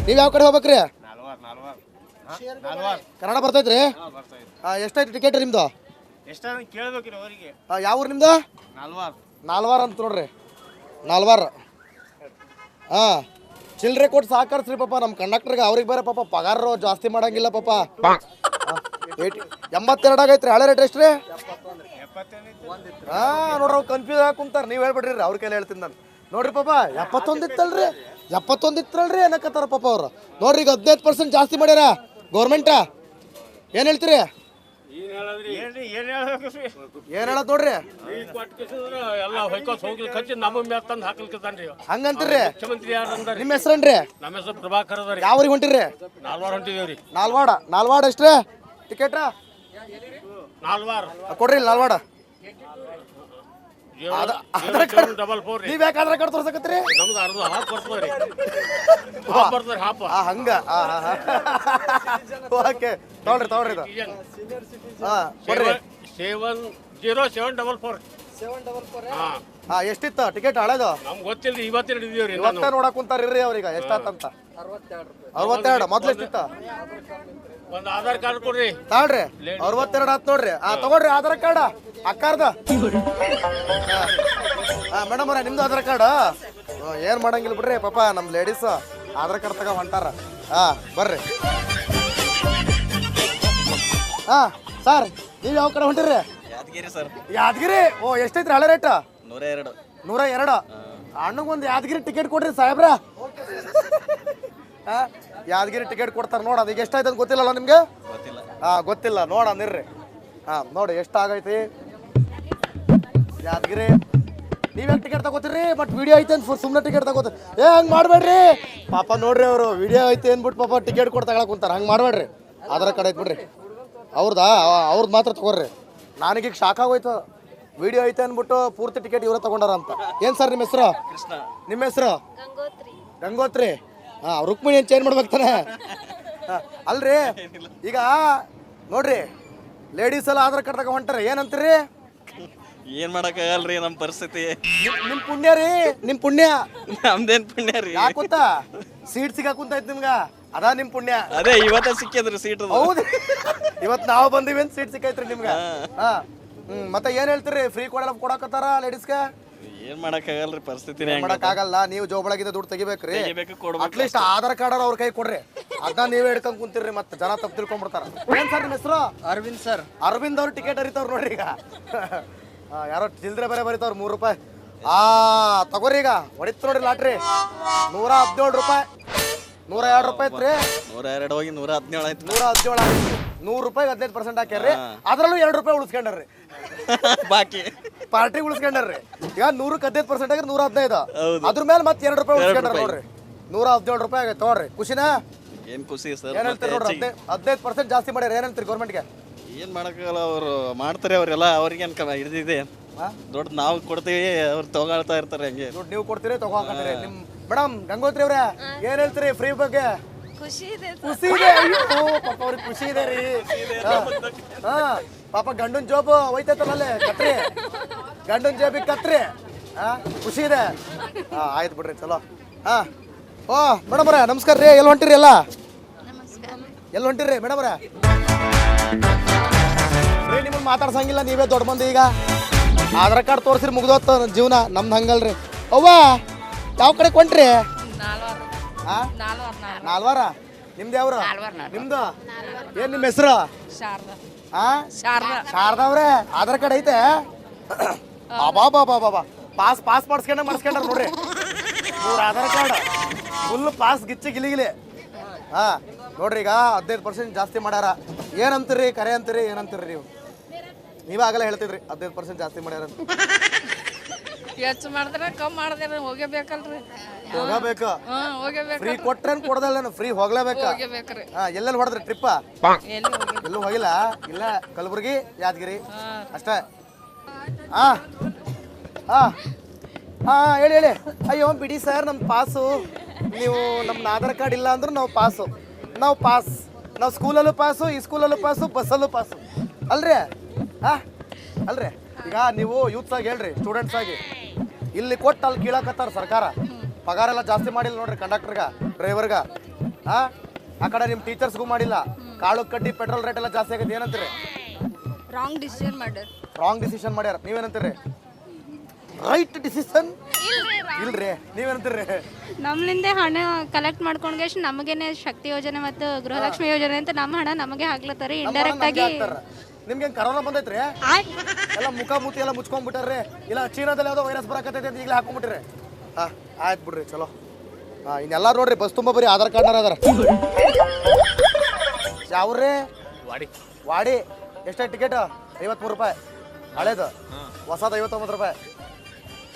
ನೀವು ಯಾವ ಕಡೆ ಹೋಗ್ಬೇಕ್ರಿ? ಕನ್ನಡ ಬರ್ತೈತ್ರಿ? ಎಷ್ಟಾಯ್ತು ಟಿಕೆಟ್ ನಿಮ್ದು? ಕೇಳ್ಬೇಕ್ರಿ ಅವರಿಗೆ. ಯಾವ ಊರು ನಿಮ್ದು? ನಾಲ್ವಾರ ಅಂತ ನೋಡ್ರಿ, ನಾಲ್ವಾರ. ಹಾಂ, ಚಿಲ್ಲರೆ ಕೊಟ್ಟು ಸಾಕಾರ್ಸ್ರಿ ಪಾಪ ನಮ್ಮ ಕಂಡಕ್ಟರ್ಗೆ. ಅವ್ರಿಗೆ ಬೇರೆ ಪಾಪ ಪಗಾರ ಜಾಸ್ತಿ ಮಾಡಂಗಿಲ್ಲ ಪಾಪ. 82 ಆಗೈತ್ರಿ. ಹಳೆ ರೇಟ್ ಎಷ್ಟು ರೀ? ಹಾಂ ನೋಡ್ರಿ, ಅವ್ರು ಕನ್ಫ್ಯೂಸ್ ಆಗಿ ಕುಂತಾರೆ. ನೀವು ಹೇಳ್ಬಿಡ್ರಿ, ಅವ್ರ ಕೈಲಿ ಹೇಳ್ತೀನಿ ನಾನು. ನೋಡ್ರಿ ಪಾಪ 71 ಇತ್ತಲ್ರಿ, 71 ಇತ್ತಲ್ರಿ ಅನ್ನಕತ್ತಾರ ಪಾಪ ಅವ್ರು. ನೋಡ್ರಿ ಈಗ 15% ಜಾಸ್ತಿ ಮಾಡ್ಯಾರ ಗೌರ್ಮೆಂಟ. ಏನು ಹೇಳ್ತೀರಿ? ಏನ್ ಹೇಳತ್ ನೋಡ್ರಿ, ಹಂಗಂತೀರಿ? ನಿಮ್ಮ ಹೆಸರೇನ್ರಿ? ನಮ್ಮ ಹೆಸರು ಪ್ರಭಾಕರ್ ಅದ. ಯಾವ ಊರಿಗೆ ಹೊಂಟಿರಿ? ನಾಲ್ವಾರ ಹೊಂಟಿದೇವ್ರಿ. ನಾಲ್ವಾಡ ಎಷ್ಟ್ರಿ ಟಿಕೆಟ್? ನಾಲ್ವಾರ ಕೊಡ್ರಿ ನಾಲ್ವಾಡ. ಡಬಲ್ 4 ನೀವ್ ಯಾಕೆ ಆಧಾರ್ ಕಾರ್ಡ್ ತೋರ್ಸಕತ್ತೀರಿ? ನಮ್ದು ಅರ್ಧ ಹಾಫ್ ಬರ್ತದ್ರಿ. ಹಾಫ್ ಹಂಗ ಓಕೆ, ತಗೊಳ್ರಿ ಇದು. ಕೊಡ್ರಿ 7074. ಎಷ್ಟಿತ್ತು ಟಿಕೆಟ್ ಹಳೇದು? ನಮ್ಗೆ ಗೊತ್ತಿಲ್ಲ, ಇವತ್ತೇ ಹಿಡಿದೀವ್ರಿ. ಇವತ್ತೇ ನೋಡಕ್ ಕುಂತಾರ್ರಿ ಅವ್ರೀಗ ಎಷ್ಟಾತಂತ. 62. ಮೊದ್ಲು ಎಷ್ಟಿತ್ತು? ಒಂದು ಆಧಾರ್ ಕಾರ್ಡ್ ಕೊಡ್ರಿ. ತಾಳ್ರಿ 62 ಆತ್ ನೋಡ್ರಿ. ತಗೊಳ್ರಿ ಆಧಾರ್ ಕಾರ್ಡ್ ಅಕ್ಕಾರ್ದ. ಮೇಡಮ್ ಅವ್ರ ನಿಮ್ದು ಆಧಾರ್ ಕಾರ್ಡ್? ಏನ್ ಮಾಡಂಗಿಲ್ಲ ಬಿಡ್ರಿ ಪಾಪ, ನಮ್ ಲೇಡೀಸ್ ಆಧಾರ್ ಕಾರ್ಡ್ ತಗೋ ಹೊಂಟಾರ. ಬರ್ರಿ. ಸರ್ ನೀವ್ ಯಾವ ಕಡೆ ಹೊಂಟಿರಿ? ಯಾದಗಿರಿ ಸರ್. ಯಾದಗಿರಿ? ಎಷ್ಟೈತ್ರಿ ಹಳೆ ರೇಟ್? 102. 102. ಅಣ್ಣಗೊಂದು ಯಾದಗಿರಿ ಟಿಕೆಟ್ ಕೊಡ್ರಿ ಸಾಹೇಬ್ರ. ಯಾದಗಿರಿ ಟಿಕೆಟ್ ಕೊಡ್ತಾರೆ ನೋಡ. ಅದೀಗ ಎಷ್ಟಾಯ್ತು ಅಂತ ಗೊತ್ತಿಲ್ಲಲ್ಲ ನಿಮ್ಗೆ? ಗೊತ್ತಿಲ್ಲ. ನೋಡ ನಿರ್ರಿ. ನೋಡಿ ಎಷ್ಟಾಗೈತಿ ಯಾದಗಿರಿ. ನೀವೇನು ಟಿಕೆಟ್ ತಗೋತೀರಿ? ಬಟ್ ವಿಡಿಯೋ ಐತೆ ಅಂತ ಸುಮ್ಮನೆ ಟಿಕೆಟ್ ತಗೋತೀರಿ. ಹಂಗೆ ಮಾಡಬೇಡ್ರಿ ಪಾಪ. ನೋಡ್ರಿ ಅವರು ವಿಡಿಯೋ ಐತೆ ಅಂದ್ಬಿಟ್ಟು ಪಾಪ ಟಿಕೆಟ್ ಕೊಟ್ಟು ತಗೊಳಕ್ ಕುಂತಾರೆ. ಹಂಗೆ ಮಾಡಬೇಡ್ರಿ. ಆಧಾರ್ ಕಾರ್ಡ್ ಐತೆ ಬಿಡ್ರಿ ಅವ್ರದ್ದು ಮಾತ್ರ ತಗೋರಿ. ನನಗೀಗ ಶಾಕ್ ಆಗೋಯ್ತು. ವಿಡಿಯೋ ಐತೆ ಅಂದ್ಬಿಟ್ಟು ಪೂರ್ತಿ ಟಿಕೆಟ್ ಇವರೇ ತಗೊಂಡಾರ ಅಂತ. ಏನು ಸರ್ ನಿಮ್ಮ ಹೆಸರು? ಕೃಷ್ಣ. ನಿಮ್ಮ ಹೆಸರು? ಗಂಗೋತ್ರಿ. ರುಕ್ಮಿಣಿ ಏನು ಚೇಂಜ್ ಮಾಡ್ಬೇಕು ತಾನೆ? ಅಲ್ರಿ ಈಗ ನೋಡ್ರಿ, ಲೇಡೀಸ್ ಎಲ್ಲ ಆಧಾರ್ ಕಾರ್ಡ್ ತಗೊಂಡು ಹೊಂಟಾರೆ. ಏನಂತೀರಿ? ಏನ್ ಮಾಡಕ್ಕಾಗಲ್ರಿ ನಮ್ಮ ಪರಿಸ್ಥಿತಿ. ನಿಮ್ ಪುಣ್ಯ ರೀ, ನಿಮ್ ಪುಣ್ಯ. ನಮ್ದೇನ್ ಪುಣ್ಯ ರೀ? ಯಾಕುತ್ತ ಸೀಟ್ ಸಿಗಾಕುಂತೈತಿ ನಿಮ್ಗ, ಅದಾ ನಿಮ್ ಪುಣ್ಯ. ಅದೇ ಇವತ್ತ ಸಿಕ್ಕಿದ್ರಿ ಸೀಟ್. ಹೌದು, ಇವತ್ತು ನಾವು ಬಂದಿವಿ ಅಂತ ಸೀಟ್ ಸಿಕ್ಕೈತ್ರಿ ನಿಮ್ಗ. ಮತ್ತೆ ಏನ್ ಹೇಳ್ತೀರಿ? ಫ್ರೀ ಕೊಡಕತ್ತಾರ ಲೇಡೀಸ್ಗೆ. ಏನ್ ಮಾಡಕ್ಕಾಗಲ್ರಿ, ಪರಿಸ್ಥಿತಿನೇ ಮಾಡಕ್ಕಾಗಲ್ಲ. ನೀವು ಜೋಬಳಗಿಂದ ದುಡ್ಡು ತೆಗಿಬೇಕ್ರಿ. ಕೊಡ್ಬೇಕು. ಅಟ್ಲೀಸ್ಟ್ ಆಧಾರ್ ಕಾರ್ಡ್ ಅವ್ರ ಕೈ ಕೊಡ್ರಿ. ಅದನ್ನ ನೀವೇ ಹಿಡ್ಕೊಂಡ್ ಕುಂತಿರ್ರಿ, ಮತ್ತೆ ಜನ ತಪ್ಪು ತಿಳ್ಕೊಂಡ್ಬಿಡ್ತಾರ. ಏನ್ ಸರ್ ನಿಮ್ಮ ಹೆಸರು? ಅರವಿಂದ್ ಸರ್. ಅರವಿಂದ್ ಅವ್ರು ಟಿಕೆಟ್ ಹರಿತವ್ರು ನೋಡ್ರಿ. ಈಗ ಯಾರೋ ಚಿಲ್ದ್ರೆ ಬೇರೆ ಬರೀತಾವ್ರು. 3 ರೂಪಾಯಿ. ತಗೋರಿ. ಈಗ ಹೊಡಿತು ನೋಡ್ರಿ ಲಾಟ್ರಿ. 117 ರೂಪಾಯಿ. 102 ರೂಪಾಯಿ ಐತ್ರಿ. 102 ಹೋಗಿ 117 ಆಯ್ತು. 117 100 ರೂಪಾಯಿಗೆ 15% ಹಾಕ್ಯಾರ್ರಿ. ಅದ್ರಲ್ಲೂ 2 ರೂಪಾಯಿ ಉಳಿಸ್ಕೊಂಡ್ರಿ. ಬಾಕಿ ಪಾರ್ಟಿ ಉಳಿಸ್ಕೊಂಡ್ರಿ. ಈಗ 100ಕ್ಕೆ 15% ಆಗಿದ್ರೆ 115. ಅದ್ರ ಮೇಲೆ ಮತ್ತೆ 2 ರೂಪಾಯಿ ಉಳಿಸ್ಕೊಂಡ್ರಿ ನೋಡ್ರಿ. 117 ರೂಪಾಯಿ ಆಗೈತೆ ತಗೋರಿ. ಖುಷಿನಾ? ಏನ್ ಖುಷಿ ಸರ್. ಏನ್ ಹೇಳ್ತೀರಿ ನೋಡ್ರಿ? 15% ಜಾಸ್ತಿ ಮಾಡ್ಯಾರ. ಏನ್ ಹೇಳ್ತೀರಿ ಗೌರ್ಮೆಂಟ್ಗೆ? ಏನ್ ಮಾಡಕ್ಕಾಗಲ್ಲ, ಅವ್ರು ಮಾಡ್ತಾರೆ. ಅವ್ರೆಲ್ಲ ಅವ್ರಿಗೆ ಹಿಡಿದಿದೆ ದೊಡ್ಡ. ನಾವು ಕೊಡ್ತೀವಿ, ಅವ್ರು ತಗೊಳ್ತಾ ಇರ್ತಾರೆ. ಹಂಗೆ ದುಡ್ಡು ನೀವು ಕೊಡ್ತೀರಿ, ತಗೋತೀರಿ. ನಿಮ್ ಮೇಡಮ್ ಗಂಗೋತ್ರಿ ಅವ್ರೆ ಏನ್ ಹೇಳ್ತೀರಿ ಫ್ರೀ ಬಗ್ಗೆ? ಖುಷಿ ಇದೆ. ಪಾಪ ಅವ್ರಿಗೆ ಖುಷಿ ಇದೆ ರೀ. ಪಾಪ ಗಂಡನ್ ಜೋಬ್ ಹೋಯ್ತೈತಲ್ಲೇ ಕತ್ರಿ. ಗಂಡನ್ ಜೇಬಿಗೆ ಕತ್ರಿ. ಖುಷಿ ಇದೆ. ಆಯ್ತು ಬಿಡ್ರಿ, ಚಲೋ. ಮೇಡಮ್ ಅವ್ರೆ ನಮಸ್ಕಾರ ರೀ. ಎಲ್ಲಿ ಹೊಂಟಿರಿ? ಎಲ್ಲಿ ಹೊಂಟಿರಿ ಮೇಡಮ್ ಅವ್ರೆ? ರೀ ನಿಮ್ಮನ್ನ ಮಾತಾಡ್ಸಂಗಿಲ್ಲ, ನೀವೇ ದೊಡ್ಡ ಮಂದಿ. ಈಗ ಆಧಾರ್ ಕಾರ್ಡ್ ತೋರಿಸ್ರಿ, ಮುಗ್ದೋತ ಜೀವನ. ನಮ್ದು ಹಂಗಲ್ರಿ. ಅವ್ವ ಯಾವ ಕಡೆ ಕೊಂಟ್ರಿ? ನಾಲ್ವಾರ. ನಿಮ್ದು ಯಾವ್ರು? ನಿಮ್ದು ಏನ್ ನಿಮ್ಮ ಹೆಸರು? ಶಾರದಾ ಅವ್ರೆ ಆಧಾರ್ ಕಾರ್ಡ್ ಐತೆ? ಬಾಬಾ ಪಾಸ್ ಮಾಡಿಸ್ಕೊಂಡ್ರ ನೋಡ್ರಿ. 3 ಆಧಾರ್ ಕಾರ್ಡ್ ಫುಲ್ ಪಾಸ್ ಗಿಚ್ಚಿ ಗಿಲಿಗಿಲಿ. ನೋಡ್ರಿ ಈಗ 15% ಜಾಸ್ತಿ ಮಾಡ್ಯಾರ. ಏನಂತೀರಿ? ಕರೆ ಅಂತೀರಿ? ಏನಂತೀರಿ ನೀವು? ನೀವಾಗಲೇ ಹೇಳ್ತಿದ್ರಿ 15% ಜಾಸ್ತಿ ಮಾಡ್ಯಾರ ಅಂತ. ಹೆಚ್ಚು ಮಾಡಿದ್ರೆ ಕಮ್ಮಿ ಮಾಡಿದ್ರೆ ಹೋಗಬೇಕಲ್ರಿ. ಹೋಗಬೇಕು. ಫ್ರೀ ಕೊಟ್ರೇನು ಕೊಡದಲ್ಲೇನು? ಫ್ರೀ ಹೋಗ್ಲೇಬೇಕು. ಎಲ್ಲೆಲ್ಲಿ ಹೊಡೆದ್ರಿ ಟ್ರಿಪ್ಪ? ಎಲ್ಲೂ ಹೋಗಿಲ್ಲ. ಇಲ್ಲ ಕಲಬುರ್ಗಿ, ಯಾದಗಿರಿ ಅಷ್ಟೇ. ಹೇಳಿ. ಅಯ್ಯೋ ಬಿಡಿ ಸರ್, ನಮ್ಮ ಪಾಸು. ನೀವು ನಮ್ದು ಆಧಾರ್ ಕಾರ್ಡ್ ಇಲ್ಲ ಅಂದ್ರೆ ನಾವು ಪಾಸು. ನಾವು ಸ್ಕೂಲಲ್ಲೂ ಪಾಸು, ಈ ಸ್ಕೂಲಲ್ಲೂ ಪಾಸು, ಬಸ್ಸಲ್ಲೂ ಪಾಸು ಅಲ್ರಿ. ಅಲ್ರಿ ಈಗ ನೀವು ಯೂತ್ಸ್ ಆಗಿ ಹೇಳ್ರಿ, ಸ್ಟೂಡೆಂಟ್ಸ್ ಆಗಿ ಇಲ್ಲಿ ಕೊಟ್ಟು ಅಲ್ಲಿ ಕೀಳಕತ್ತಾರ ಸರ್ಕಾರ. ಪಗಾರ ಎಲ್ಲ ಜಾಸ್ತಿ ಮಾಡಿಲ್ಲ ನೋಡ್ರಿ ಕಂಡಕ್ಟರ್ಗ, ಡ್ರೈವರ್ಗ. ಆ ಕಡೆ ನಿಮ್ಮ ಟೀಚರ್ಸ್ಗೂ ಮಾಡಿಲ್ಲ. ಕಾಳು ಕಡ್ಡಿ ಪೆಟ್ರೋಲ್ ರೇಟ್ ಎಲ್ಲ ಜಾಸ್ತಿ ಆಗೈತೆ, ಏನಂತೀರಿ? ರಾಂಗ್ ಡಿಸಿಷನ್ ಮಾಡ್ಯಾರ. ರಾಂಗ್ ಡಿಸಿಷನ್ ಮಾಡ್ಯಾರ, ನೀವೇನಂತೀರಿ? ರೈಟ್ ಡಿಸಿಷನ್ ಇಲ್ರಿ, ನೀವೇನಂತೀರಿ? ನಮ್ಲಿಂದ ಹಣ ಕಲೆಕ್ಟ್ ಮಾಡ್ಕೊಂಡ್ಗೆಷ್ಟು ನಮಗೇನೆ ಶಕ್ತಿ ಯೋಜನೆ ಮತ್ತು ಗೃಹಲಕ್ಷ್ಮಿ ಯೋಜನೆ ಅಂತ ನಮ್ಮ ಹಣ ನಮಗೆ ಹಾಕ್ಲತ್ತಾರೆ ಇಂಡೈರೆಕ್ಟ್ ಆಗಿ. ನಿಮ್ಗೆ ಕರೋನಾ ಬಂದೈತ್ರಿ? ಎಲ್ಲ ಮುಖ ಮೂತಿ ಎಲ್ಲ ಮುಚ್ಕೊಂಡ್ಬಿಟ್ಟಾರ್ರಿ. ಇಲ್ಲ ಚೀನಾದಲ್ಲಿ ಯಾವುದೋ ವೈರಸ್ ಬರಕತ್ತೈತೆ ಅಂತ ಈಗಲೇ ಹಾಕೊಂಡ್ಬಿಟ್ರಿ. ಆಯ್ತು ಬಿಡ್ರಿ, ಚಲೋ. ಇನ್ನೆಲ್ಲ ನೋಡ್ರಿ ಬಸ್ ತುಂಬ ಬರೀ ಆಧಾರ್ ಕಾರ್ಡ್ನಾರ ಅದಾರ. ಯಾವ್ರಿ? ವಾಡಿ. ಎಷ್ಟೇ ಟಿಕೆಟ್? 53 ರೂಪಾಯಿ. ಹಳೇದು ಹೊಸದು 59 ರೂಪಾಯಿ.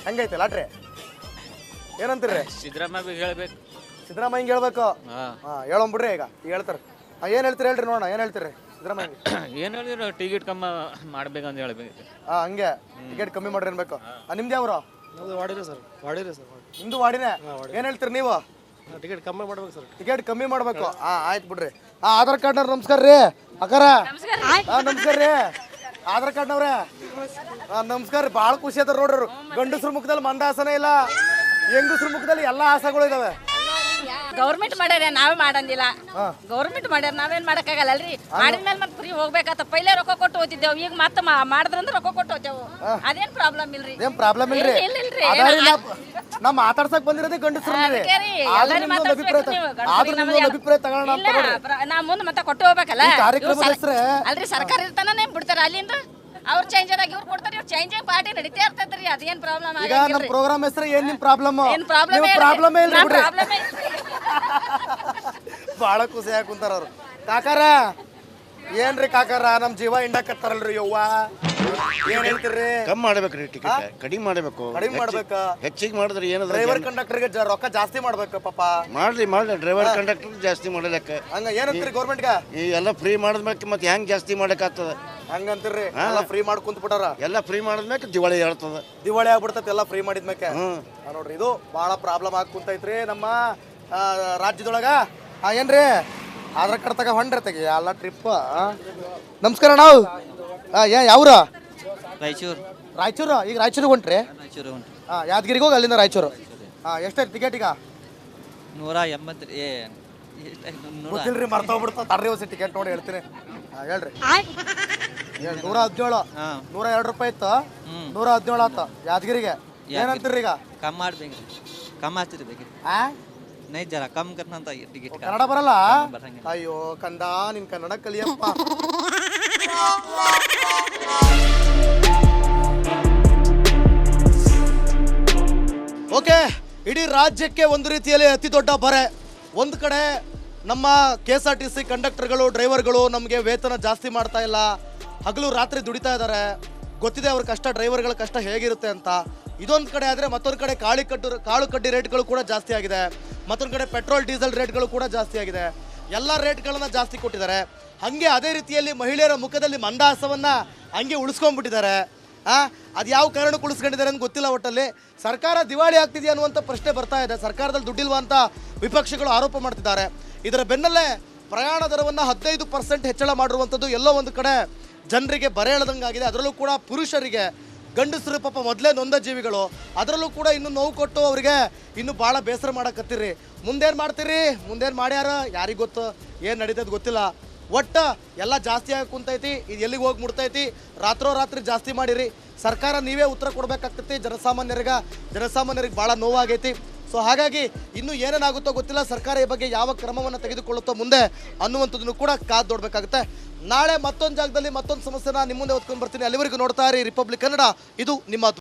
ಹೆಂಗೈತೆ ಲಾಟ್ರಿ? ಏನಂತೀರಿ? ಸಿದ್ದರಾಮಯ್ಯ ಹೇಳ್ಬೇಕು. ಸಿದ್ದರಾಮಯ್ಯ ಹೇಳ್ಬೇಕು. ಹೇಳೋಂಬಿಡ್ರಿ ಈಗ ಹೇಳ್ತಾರೆ. ಏನು ಹೇಳ್ತೀರಿ ಹೇಳ್ರಿ ನೋಡೋಣ, ಏನು ಹೇಳ್ತೀರಿ ಸಿದ್ದರಾಮಯ್ಯ? ಏನು ಹೇಳಿದ್ರು ಟಿಕೆಟ್ ಕಮ್ಮಿ ಮಾಡ್ಬೇಕಂತ ಹೇಳ್ಬೇಕು. ಹಂಗೆ ಟಿಕೆಟ್ ಕಮ್ಮಿ ಮಾಡ್ರಿ ಅನ್ಬೇಕು. ನಿಮ್ದು ಯಾವ್ರು? ನಮ್ದು ವಾಡಿರಿ ಸರ್. ವಾಡಿರಿ ಸರ್. ನಿಮ್ದು ವಾಡಿನೇ. ಏನು ಹೇಳ್ತೀರಿ ನೀವು? ಟಿಕೆಟ್ ಕಮ್ಮಿ ಮಾಡ್ಬೇಕು ಸರ್. ಟಿಕೆಟ್ ಕಮ್ಮಿ ಮಾಡ್ಬೇಕು. ಆಯ್ತು ಬಿಡ್ರಿ. ಆಧಾರ್ ಕಾರ್ಡ್ನವ್ರು ನಮಸ್ಕಾರ ರೀ. ಅಕ್ಕಾರ ನಮಸ್ಕಾರ ರೀ. ಆಧಾರ್ ಕಾರ್ಡ್ನವ್ರೆ ನಮಸ್ಕಾರ ರೀ. ಭಾಳ ಖುಷಿ ಅದ ನೋಡ್ರಿ. ಗಂಡಸ್ರ ಮುಖದಲ್ಲಿ ಮಂದಹಾಸನೇ ಇಲ್ಲ, ಹೆಂಗಸ್ರ ಮುಖದಲ್ಲಿ ಎಲ್ಲ ಆಸೆಗಳು ಇದಾವೆ. ಗೌರ್ಮೆಂಟ್ ಮಾಡ್ಯಾರ, ನಾವೇ ಮಾಡಂದಿಲ್ಲ. ಗೌರ್ಮೆಂಟ್ ಮಾಡ್ಯಾರ, ನಾವೇನ್ ಮಾಡಕ್ಕಾಗಲ್ಲಲ್ರಿ. ಮಾಡಿದ್ಮೇಲೆ ಮತ್ತೆ ಫ್ರೀ ಹೋಗ್ಬೇಕಾತ. ಪೈಲೆ ರೊಕ್ಕ ಕೊಟ್ಟು ಹೋಗ್ತಿದ್ದೇವು, ಈಗ ಮತ್ತೆ ಮಾಡಿದ್ರಂದ್ರೆ ರೊಕ್ಕ ಕೊಟ್ಟು ಹೋಗ್ತೇವು. ಅದೇನ್ ಪ್ರಾಬ್ಲಮ್ ಇಲ್ರಿ. ಏನ್ ಪ್ರಾಬ್ಲಮ್ ಇಲ್ರಿ. ಇಲ್ರಿ. ನಾ ಮಾತಾಡ್ಸಕ್ ಬಂದಿರೋದೇ ಗಂಡಸ್ರು. ಅಭಿಪ್ರಾಯ ತಗೋಣ ಅಂತ ನೋಡ್ರಿ. ನಾ ಮುಂದೆ ಮತ್ತೆ ಕೊಟ್ಟು ಹೋಗ್ಬೇಕಲ್ಲ. ಕಾರ್ಯಕ್ರಮದ ಹೆಸ್ರೇ ಅಲ್ರಿ ಸರ್ಕಾರ ಇರ್ತಾನೆ ಬಿಡ್ತಾರ ಅಲ್ಲಿಂದ. ಅವ್ರು ಚೇಂಜ್ ಆದಾಗ ಇವ್ರು ಕೊಡ್ತಾರೆ. ಇವ್ರು ಚೇಂಜಿಂಗ್ ಪಾರ್ಟಿ ನಡೀತಾ ಇರ್ತೈತ್ರಿ. ಅದೇನ್ ಪ್ರಾಬ್ಲಮ್ ಈಗ ನಮ್ಮ ಪ್ರೋಗ್ರಾಮ್ ಹೆಸರು ಏನ್ ನಿಮ್ ಪ್ರಾಬ್ಲಮ್? ಏನ್ ಪ್ರಾಬ್ಲಮ್ ಪ್ರಾಬ್ಲಮ್ ಇಲ್ರಿ ಬಿಡ್ರಿ. ಪ್ರಾಬ್ಲಮ್ ಭಾಳ ಖುಷಿ ಕುಂತಾರ ಅವ್ರು. ಕಾಕಾರ ಏನ್ರಿ ಕಾಕಾರ, ನಮ್ ಜೀವ ಹಿಂಡಕತ್ತಾರಲ್ರಿ ಯವ್ವ, ಏನ್ ಹೇಳ್ತೀರಿ? ಕಮ್ಮಿ ಮಾಡ್ಬೇಕ್ರಿ ಟಿಕೆಟ್, ಕಡಿಮೆ ಮಾಡ್ಬೇಕು. ಕಡಿಮೆ ಮಾಡ್ಬೇಕ. ಹೆಚ್ಚಿಗೆ ಮಾಡಿದ್ರೆ ಏನದ? ಡ್ರೈವರ್ ಕಂಡಕ್ಟರ್ಗೆ ರೊಕ್ಕ ಜಾಸ್ತಿ ಮಾಡ್ಬೇಕು ಪಾಪ. ಮಾಡ್ಲಿ ಡ್ರೈವರ್ ಕಂಡಕ್ಟರ್ ಜಾಸ್ತಿ ಮಾಡಲಕ್ಕ. ಹಂಗ ಏನಂತೀರಿ ಗೌರ್ಮೆಂಟ್ಗೆ? ಈ ಎಲ್ಲ ಫ್ರೀ ಮಾಡಿದ್ಮೇಲೆ ಮತ್ತೆ ಹೆಂಗ್ ಜಾಸ್ತಿ ಮಾಡಕ್ಕಾಗ್ತದ? ಹಂಗಂತೀರಿ? ಎಲ್ಲ ಫ್ರೀ ಮಾಡಿ ಕುಂತ್ ಬಿಟ್ಟಾರ. ಎಲ್ಲ ಫ್ರೀ ಮಾಡಿದ್ಮೇಲೆ ದಿವಾಳಿ ಹೇಳ್ತದ. ದಿವಾಳಿ ಆಗ್ಬಿಡ್ತೈತಿ ಎಲ್ಲ ಫ್ರೀ ಮಾಡಿದ್ಮೇಲೆ. ನೋಡ್ರಿ ಇದು ಭಾಳ ಪ್ರಾಬ್ಲಮ್ ಆಗಿ ಕುಂತೈತ್ರಿ ನಮ್ಮ ರಾಜ್ಯದೊಳಗ. ಏನ್ರಿ ಆಧಾರ್ ಕಾರ್ಡ್ ತಗ ಹೊಂಡ್ರಿ ತೆಗಿ ಎಲ್ಲ ಟ್ರಿಪ್. ನಮಸ್ಕಾರ. ನಾವು ಯಾವ್ರ? ರಾಯಚೂರು. ಈಗ ರಾಯಚೂರಿಗೆ ಹೊಂಟ್ರಿ? ಯಾದಗಿರಿಗೆ ಹೋಗಿ ಅಲ್ಲಿಂದ ರಾಯಚೂರು. ಎಷ್ಟೈತಿ ಟಿಕೆಟ್ ಈಗ? 180. ಗೊತ್ತಿಲ್ರಿ, ಮರ್ತೋಗ್ಬಿಡ್ತಾವ. ತಡ್ರಿ ಹೊಸ ಟಿಕೆಟ್ ನೋಡಿ ಹೇಳ್ತೀನಿ. ಹೇಳ್ರಿ. 117. 102 ರೂಪಾಯಿ ಇತ್ತು, 117 ಆತ ಯಾದಗಿರಿಗೆ. ಏನಂತೀರಿ ಈಗ? ಕಮ್ ಮಾಡ್ಬೇಕ್ರಿ. ಕಮ್ ಆಗ್ತಿರ್ಬೇಕ್ರಿ. ನೈ ಜರ ಕಮ್ ಕರ್ನಂತ ಟಿಕೆಟ್. ಕನ್ನಡ ಬರಲ್ಲ? ಅಯ್ಯೋ ಕಂದ, ನಿನ್ ಕನ್ನಡ ಕಲಿಯಪ್ಪ. ಓಕೆ, ಇಡೀ ರಾಜ್ಯಕ್ಕೆ ಒಂದು ರೀತಿಯಲ್ಲಿ ಅತಿ ದೊಡ್ಡ ಬರೆ. ಒಂದು ಕಡೆ ನಮ್ಮ KSRTC ಕಂಡಕ್ಟರ್ಗಳು, ಡ್ರೈವರ್ಗಳು ನಮಗೆ ವೇತನ ಜಾಸ್ತಿ ಮಾಡ್ತಾ ಇಲ್ಲ, ಹಗಲು ರಾತ್ರಿ ದುಡಿತಾ ಇದ್ದಾರೆ. ಗೊತ್ತಿದೆ ಅವ್ರ ಕಷ್ಟ, ಡ್ರೈವರ್ಗಳ ಕಷ್ಟ ಹೇಗಿರುತ್ತೆ ಅಂತ. ಇದೊಂದು ಕಡೆ ಆದರೆ ಮತ್ತೊಂದು ಕಡೆ ಕಾಳು ಕಡ್ಡಿ ರೇಟ್ಗಳು ಕೂಡ ಜಾಸ್ತಿ ಆಗಿದೆ. ಮತ್ತೊಂದು ಕಡೆ ಪೆಟ್ರೋಲ್ ಡೀಸೆಲ್ ರೇಟ್ಗಳು ಕೂಡ ಜಾಸ್ತಿ ಆಗಿದೆ. ಎಲ್ಲ ರೇಟ್ಗಳನ್ನು ಜಾಸ್ತಿ ಕೊಟ್ಟಿದ್ದಾರೆ. ಹಾಗೆ ಅದೇ ರೀತಿಯಲ್ಲಿ ಮಹಿಳೆಯರ ಮುಖದಲ್ಲಿ ಮಂದಹಾಸವನ್ನು ಹಂಗೆ ಉಳಿಸ್ಕೊಂಡ್ಬಿಟ್ಟಿದ್ದಾರೆ. ಅದು ಯಾವ ಕಾರಣಕ್ಕೆ ಉಳಿಸ್ಕೊಂಡಿದ್ದಾರೆ ಅಂತ ಗೊತ್ತಿಲ್ಲ. ಒಟ್ಟಲ್ಲಿ ಸರ್ಕಾರ ದಿವಾಳಿ ಆಗ್ತಿದೆಯಾ ಅನ್ನುವಂಥ ಪ್ರಶ್ನೆ ಬರ್ತಾ ಇದೆ. ಸರ್ಕಾರದಲ್ಲಿ ದುಡ್ಡಿಲ್ವಾ ಅಂತ ವಿಪಕ್ಷಗಳು ಆರೋಪ ಮಾಡ್ತಿದ್ದಾರೆ. ಇದರ ಬೆನ್ನಲ್ಲೇ ಪ್ರಯಾಣ ದರವನ್ನು 15% ಹೆಚ್ಚಳ ಮಾಡಿರುವಂಥದ್ದು ಎಲ್ಲೋ ಒಂದು ಕಡೆ ಜನರಿಗೆ ಬರೆ ಎಳೆದಂಗಾಗಿದೆ. ಅದರಲ್ಲೂ ಕೂಡ ಪುರುಷರಿಗೆ, ಗಂಡಸರು ಪಾಪ ಮೊದಲೇ ನೊಂದ ಜೀವಿಗಳು, ಅದರಲ್ಲೂ ಕೂಡ ಇನ್ನು ನೋವು ಕೊಟ್ಟು ಅವರಿಗೆ ಇನ್ನು ಭಾಳ ಬೇಸರ ಮಾಡಕತ್ತೀರಿ. ಮುಂದೇನು ಮಾಡ್ತೀರಿ? ಮುಂದೇನು ಮಾಡ್ಯಾರ ಯಾರಿಗೆ ಗೊತ್ತು, ಏನು ನಡೀತದೆ ಗೊತ್ತಿಲ್ಲ. ಒಟ್ಟು ಎಲ್ಲ ಜಾಸ್ತಿ ಆಗಿ ಕುಂತೈತಿ. ಇದು ಎಲ್ಲಿಗೆ ಹೋಗಿ ಮುಡ್ತೈತಿ? ರಾತ್ರಿ ಜಾಸ್ತಿ ಮಾಡಿರಿ. ಸರ್ಕಾರ ನೀವೇ ಉತ್ತರ ಕೊಡಬೇಕಾಗ್ತೈತಿ. ಜನಸಾಮಾನ್ಯರಿಗೆ ಭಾಳ ನೋವಾಗೈತಿ. ಸೊ ಹಾಗಾಗಿ ಇನ್ನೂ ಏನೇನಾಗುತ್ತೋ ಗೊತ್ತಿಲ್ಲ. ಸರ್ಕಾರ ಈ ಬಗ್ಗೆ ಯಾವ ಕ್ರಮವನ್ನು ತೆಗೆದುಕೊಳ್ಳುತ್ತೋ ಮುಂದೆ ಅನ್ನುವಂಥದ್ದನ್ನು ಕೂಡ ಕಾದು ನೋಡಬೇಕಾಗುತ್ತೆ. ನಾಳೆ ಮತ್ತೊಂದು ಜಾಗದಲ್ಲಿ ಮತ್ತೊಂದು ಸಮಸ್ಯೆನ ನಿಮ್ಮ ಮುಂದೆ ಹೊತ್ಕೊಂಡು ಬರ್ತೀನಿ. ಅಲ್ಲಿವರೆಗೂ ನೋಡ್ತಾ ಇರಿ ರಿಪಬ್ಲಿಕ್ ಕನ್ನಡ. ಇದು ನಿಮ್ಮ